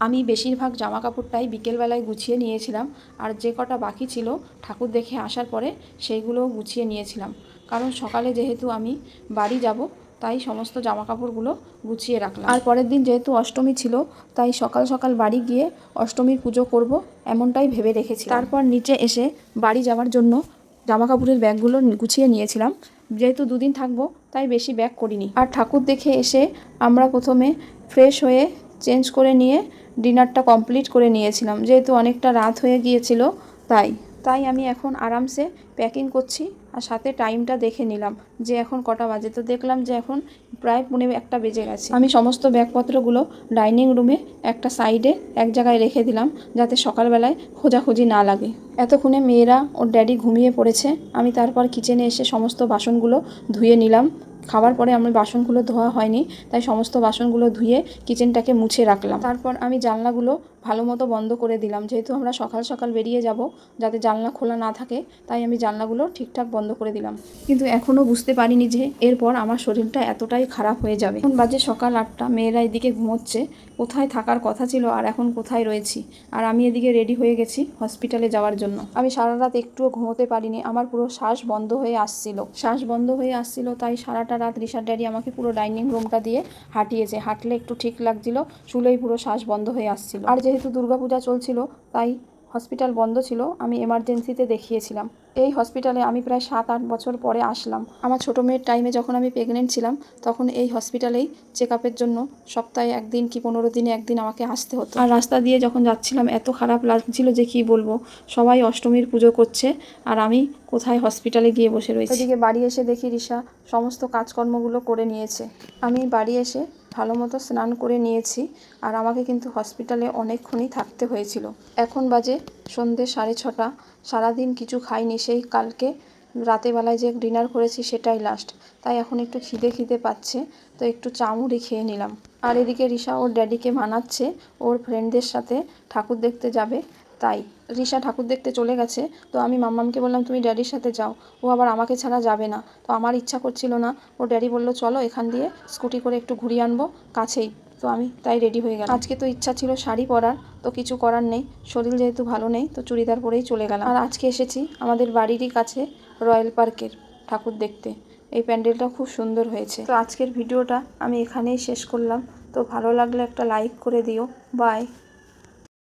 আমি বেশিরভাগ জামা কাপড়টাই বিকেলবেলায় গুছিয়ে নিয়েছিলাম, আর যে কটা বাকি ছিল ঠাকুর দেখে আসার পরে সেইগুলোও গুছিয়ে নিয়েছিলাম। কারণ সকালে যেহেতু আমি বাড়ি যাব, তাই সমস্ত জামা কাপড়গুলো গুছিয়ে রাখলাম। আর পরের দিন যেহেতু অষ্টমী ছিল, তাই সকাল সকাল বাড়ি গিয়ে অষ্টমীর পুজো করব এমনটাই ভেবে রেখেছি। তারপর নিচে এসে বাড়ি যাওয়ার জন্য জামা কাপড়ের ব্যাগগুলো গুছিয়ে নিয়েছিলাম। যেহেতু দুদিন থাকবো তাই বেশি ব্যাগ করিনি। আর ঠাকুর দেখে এসে আমরা প্রথমে ফ্রেশ হয়ে চেঞ্জ করে নিয়ে ডিনারটা কমপ্লিট করে নিয়েছিলাম, যেহেতু অনেকটা রাত হয়ে গিয়েছিল। তাই আমি এখন আরামসে প্যাকিং করছি, আর সাথে টাইমটা দেখে নিলাম যে এখন কটা বাজে। তো দেখলাম যে এখন প্রায় 1:45 বেজে গেছে। আমি সমস্ত ব্যাগপত্রগুলো ডাইনিং রুমে একটা সাইডে এক জায়গায় রেখে দিলাম, যাতে সকালবেলায় খোঁজাখুঁজি না লাগে। এতক্ষণে মেয়েরা ওর ড্যাডি ঘুমিয়ে পড়েছে। আমি তারপর কিচেনে এসে সমস্ত বাসনগুলো ধুয়ে নিলাম। খাবার পরে আমি বাসনগুলো ধোয়া হয়নি, তাই সমস্ত বাসনগুলো ধুয়ে কিচেনটাকে মুছে রাখলাম। তারপর আমি জানলাগুলো ভালো মতো বন্ধ করে দিলাম, যেহেতু আমরা সকাল সকাল বেরিয়ে যাব, যাতে জানলা খোলা না থাকে, তাই আমি জানলাগুলো ঠিকঠাক বন্ধ করে দিলাম। কিন্তু এখনও বুঝতে পারিনি যে এরপর আমার শরীরটা এতটাই খারাপ হয়ে যাবে। এখন বাজে সকাল 8টা, মেয়েরা এদিকে ঘুমোচ্ছে। কোথায় থাকার কথা ছিল আর এখন কোথায় রয়েছি। আর আমি এদিকে রেডি হয়ে গেছি হসপিটালে যাওয়ার জন্য। আমি সারা রাত একটুও ঘুমোতে পারিনি, আমার পুরো শ্বাস বন্ধ হয়ে আসছিল। তাই সারাটা রাত রিশার ড্যাডি আমাকে পুরো ডাইনিং রুমটা দিয়ে হাঁটিয়েছে। হাঁটলে একটু ঠিক লাগছিল, শুলেই পুরো শ্বাস বন্ধ হয়ে আসছিল। আর যেহেতু দুর্গাপূজা চলছিল, তাই হসপিটাল বন্ধ ছিল। আমি এমার্জেন্সিতে দেখিয়েছিলাম। এই হসপিটালে আমি প্রায় 7-8 বছর পরে আসলাম। আমার ছোটো মেয়ের টাইমে যখন আমি প্রেগনেন্ট ছিলাম, তখন এই হসপিটালেই চেক আপের জন্য সপ্তাহে 1 দিন কি 15 দিনে 1 দিন আমাকে আসতে হতো। আর রাস্তা দিয়ে যখন যাচ্ছিলাম এত খারাপ লাগছিল যে কি বলবো। সবাই অষ্টমীর পুজো করছে আর আমি কোথায় হসপিটালে গিয়ে বসে রয়েছি। এদিকে বাড়ি এসে দেখি রিশা সমস্ত কাজকর্মগুলো করে নিয়েছে। আমি বাড়ি এসে ভালো মতো স্নান করে নিয়েছি, আর আমাকে কিন্তু হসপিটালে অনেকক্ষণই থাকতে হয়েছিল। এখন বাজে সন্ধ্যে 6:30। সারাদিন কিছু খাইনি, সেই কালকে রাতেবেলায় যে ডিনার করেছি সেটাই লাস্ট। তাই এখন একটু খিদে পাচ্ছে, তো একটু চাউমুড়ি খেয়ে নিলাম। আর এদিকে রিশা ওর ড্যাডিকে মানাচ্ছে ওর ফ্রেন্ডদের সাথে ঠাকুর দেখতে যাবে। তাই রিশা ঠাকুর দেখতে চলে গেছে। তো আমি মাম্মামকে বললাম তুমি ড্যাডির সাথে যাও, ও আবার আমাকে ছাড়া যাবে না। তো আমার ইচ্ছা করছিল না। ওর ড্যাডি বলল চলো এখান দিয়ে স্কুটি করে একটু ঘুরিয়ে আনবো, কাছেই। তো আমি তাই রেডি হয়ে গেলাম। আজকে তো ইচ্ছা ছিল শাড়ি পরার, তো কিছু করার নেই, শরীর যেহেতু ভালো নেই, তো চুড়িদার পরেই চলে গেলাম। আর আজকে এসেছি আমাদের বাড়িরই কাছে রয়্যাল পার্কের ঠাকুর দেখতে। এই প্যান্ডেলটা খুব সুন্দর হয়েছে। তো আজকের ভিডিওটা আমি এখানেই শেষ করলাম। তো ভালো লাগলে একটা লাইক করে দিও। বাই।